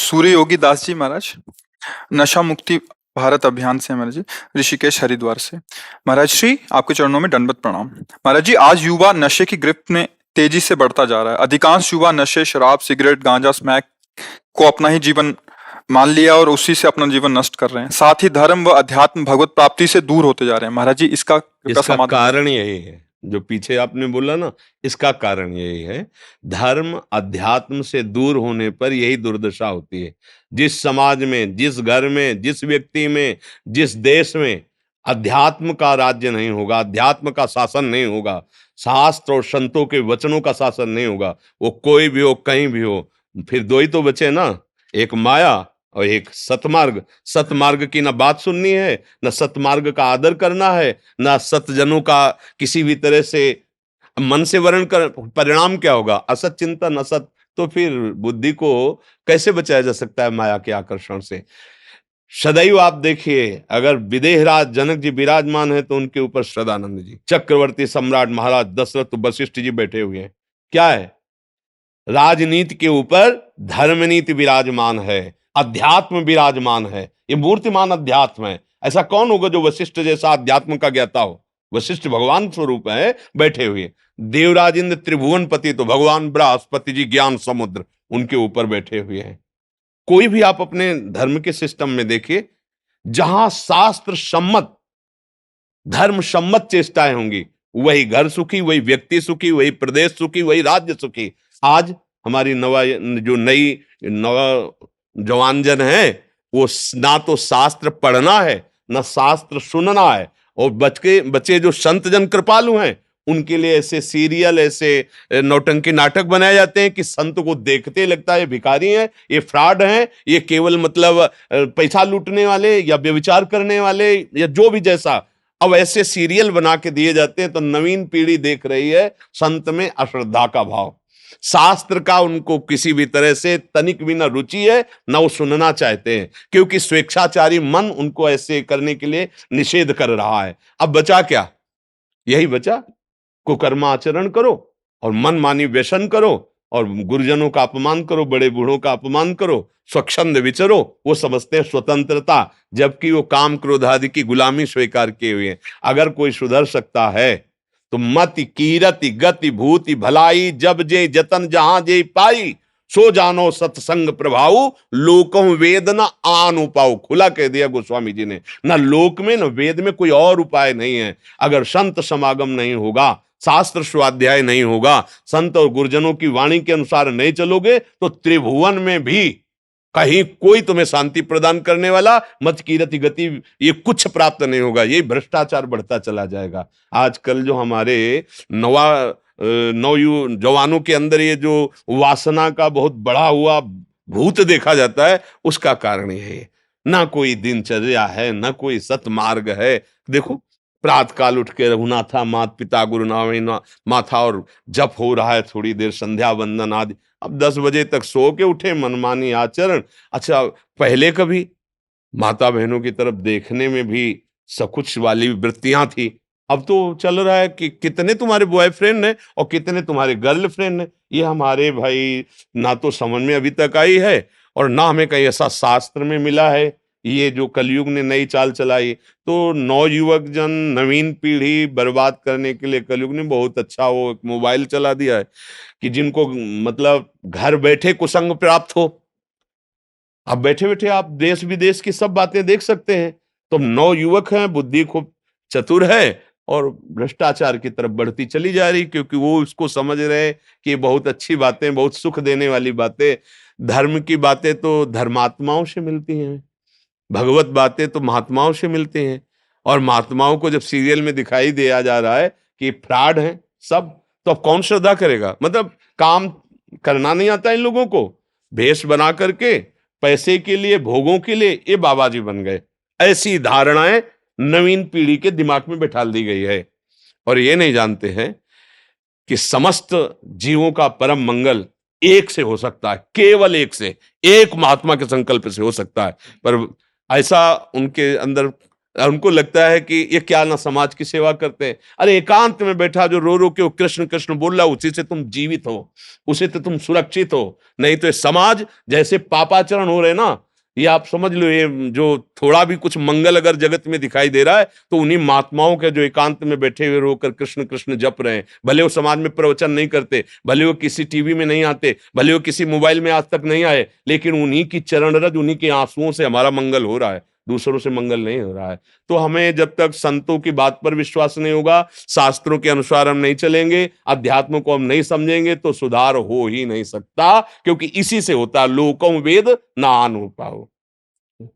सूर्य योगी दास जी महाराज, नशा मुक्ति भारत अभियान से महाराज जी, ऋषिकेश हरिद्वार से। महाराज श्री आपके चरणों में दंडवत प्रणाम। महाराज जी, आज युवा नशे की गिरफ्त में तेजी से बढ़ता जा रहा है। अधिकांश युवा नशे, शराब, सिगरेट, गांजा, स्मैक को अपना ही जीवन मान लिया और उसी से अपना जीवन नष्ट कर रहे हैं। साथ ही धर्म व अध्यात्म भगवत प्राप्ति से दूर होते जा रहे हैं। महाराज जी, इसका समाधान कारण यही है जो पीछे आपने बोला ना, इसका कारण यही है। धर्म अध्यात्म से दूर होने पर यही दुर्दशा होती है। जिस समाज में, जिस घर में, जिस व्यक्ति में, जिस देश में अध्यात्म का राज्य नहीं होगा, अध्यात्म का शासन नहीं होगा, शास्त्र और संतों के वचनों का शासन नहीं होगा, वो कोई भी हो, कहीं भी हो, फिर दो ही तो बचे ना, एक माया और एक सतमार्ग। सतमार्ग की ना बात सुननी है, ना सतमार्ग का आदर करना है, ना सतजनों का किसी भी तरह से मन से वर्ण कर। परिणाम क्या होगा? असत चिंतन, असत। तो फिर बुद्धि को कैसे बचाया जा सकता है माया के आकर्षण से? सदैव आप देखिए, अगर विदेहराज जनक जी विराजमान है तो उनके ऊपर सदानंद जी, चक्रवर्ती सम्राट महाराज दशरथ, वशिष्ठ जी बैठे हुए हैं। क्या है? राजनीति के ऊपर धर्मनीति विराजमान है, अध्यात्म विराजमान है। ये मूर्तिमान अध्यात्म है। ऐसा कौन होगा जो वशिष्ठ जैसा अध्यात्म का ज्ञाता हो? वशिष्ठ भगवान स्वरूप है, बैठे हुए। देवराज इंद्र त्रिभुवन पति तो भगवान बृहस्पति जी ज्ञान समुद्र, उनके ऊपर बैठे हुए हैं। कोई भी आप अपने धर्म के सिस्टम में देखिए, जहां शास्त्र सम्मत, धर्म सम्मत चेष्टाएं होंगी, वही घर सुखी, वही व्यक्ति सुखी, वही प्रदेश सुखी, वही राज्य सुखी। आज हमारी नई जवानजन है, वो ना तो शास्त्र पढ़ना है, ना शास्त्र सुनना है। और बच्चे जो संत जन कृपालु हैं, उनके लिए ऐसे सीरियल, ऐसे नौटंकी नाटक बनाए जाते हैं कि संत को देखते लगता है भिखारी हैं, ये फ्रॉड हैं, ये केवल मतलब पैसा लूटने वाले या व्यभिचार करने वाले या जो भी जैसा। अब ऐसे सीरियल बना के दिए जाते हैं तो नवीन पीढ़ी देख रही है संत में अश्रद्धा का भाव। शास्त्र का उनको किसी भी तरह से तनिक भी ना रुचि है, ना वो सुनना चाहते हैं, क्योंकि स्वेच्छाचारी मन उनको ऐसे करने के लिए निषेध कर रहा है। अब बचा क्या? यही बचा, कुकर्माचरण करो और मनमानी व्यसन करो और गुरुजनों का अपमान करो, बड़े बूढ़ों का अपमान करो, स्वच्छंद विचरो। वो समझते हैं स्वतंत्रता, जबकि वो काम क्रोध आदि की गुलामी स्वीकार किए हुए हैं। अगर कोई सुधर सकता है तो मति कीरति गति भूति भलाई, जब जे जतन जहां जे पाई, सो जानो सत्संग प्रभाव, लोकों वेद न आन उपाय। खुला कह दिया गोस्वामी जी ने, ना लोक में न वेद में कोई और उपाय नहीं है। अगर संत समागम नहीं होगा, शास्त्र स्वाध्याय नहीं होगा, संत और गुरुजनों की वाणी के अनुसार नहीं चलोगे, तो त्रिभुवन में भी कहीं कोई तुम्हें शांति प्रदान करने वाला, मत कीरति गति, ये कुछ प्राप्त नहीं होगा। ये भ्रष्टाचार बढ़ता चला जाएगा। आजकल जो हमारे जवानों के अंदर ये जो वासना का बहुत बढ़ा हुआ भूत देखा जाता है, उसका कारण ये है। ना कोई दिनचर्या है, ना कोई सतमार्ग है। देखो, प्रातः काल उठ के रघुनाथा मात पिता गुरु नामे माथा, और जप हो रहा है, थोड़ी देर संध्या वंदन आदि। अब 10 बजे तक सो के उठे, मनमानी आचरण। अच्छा, पहले कभी माता बहनों की तरफ देखने में भी सकुच वाली वृत्तियां थी। अब तो चल रहा है कि कितने तुम्हारे बॉयफ्रेंड हैं और कितने तुम्हारे गर्लफ्रेंड हैं। ये हमारे भाई ना तो समझ में अभी तक आई है और ना हमें कहीं ऐसा शास्त्र में मिला है। ये जो कलयुग ने नई चाल चलाई, तो नौयुवक जन, नवीन पीढ़ी बर्बाद करने के लिए कलयुग ने बहुत अच्छा वो एक मोबाइल चला दिया है कि जिनको मतलब घर बैठे कुसंग प्राप्त हो। अब बैठे बैठे आप देश विदेश की सब बातें देख सकते हैं। तो नौयुवक हैं, बुद्धि खूब चतुर है और भ्रष्टाचार की तरफ बढ़ती चली जा रही, क्योंकि वो उसको समझ रहे कि ये बहुत अच्छी बातें, बहुत सुख देने वाली बातें। धर्म की बातें तो धर्मात्माओं से मिलती हैं, भगवत बातें तो महात्माओं से मिलती हैं। और महात्माओं को जब सीरियल में दिखाई दिया जा रहा है कि फ्रॉड हैं सब, तो अब कौन श्रद्धा करेगा? मतलब काम करना नहीं आता इन लोगों को, भेष बना करके पैसे के लिए, भोगों के लिए ये बाबा जी बन गए। ऐसी धारणाएं नवीन पीढ़ी के दिमाग में बैठा दी गई है और ये नहीं जानते हैं कि समस्त जीवों का परम मंगल एक से हो सकता है, केवल एक से, एक महात्मा के संकल्प से हो सकता है। पर ऐसा उनके अंदर उनको लगता है कि ये क्या ना समाज की सेवा करते हैं। अरे एकांत में बैठा जो रो रो के वो कृष्ण कृष्ण बोल रहा, उसी से तुम जीवित हो, उसी से तुम सुरक्षित हो। नहीं तो ये समाज जैसे पापाचरण हो रहे ना, ये आप समझ लो, ये जो थोड़ा भी कुछ मंगल अगर जगत में दिखाई दे रहा है तो उन्हीं महात्माओं के जो एकांत में बैठे हुए रोकर कृष्ण कृष्ण जप रहे हैं। भले वो समाज में प्रवचन नहीं करते, भले वो किसी टीवी में नहीं आते, भले वो किसी मोबाइल में आज तक नहीं आए, लेकिन उन्हीं की चरण रज, उन्हीं के आंसुओं से हमारा मंगल हो रहा है, दूसरों से मंगल नहीं हो रहा है। तो हमें जब तक संतों की बात पर विश्वास नहीं होगा, शास्त्रों के अनुसार हम नहीं चलेंगे, अध्यात्म को हम नहीं समझेंगे, तो सुधार हो ही नहीं सकता, क्योंकि इसी से होता है लोकम वेद नान हो पाओ।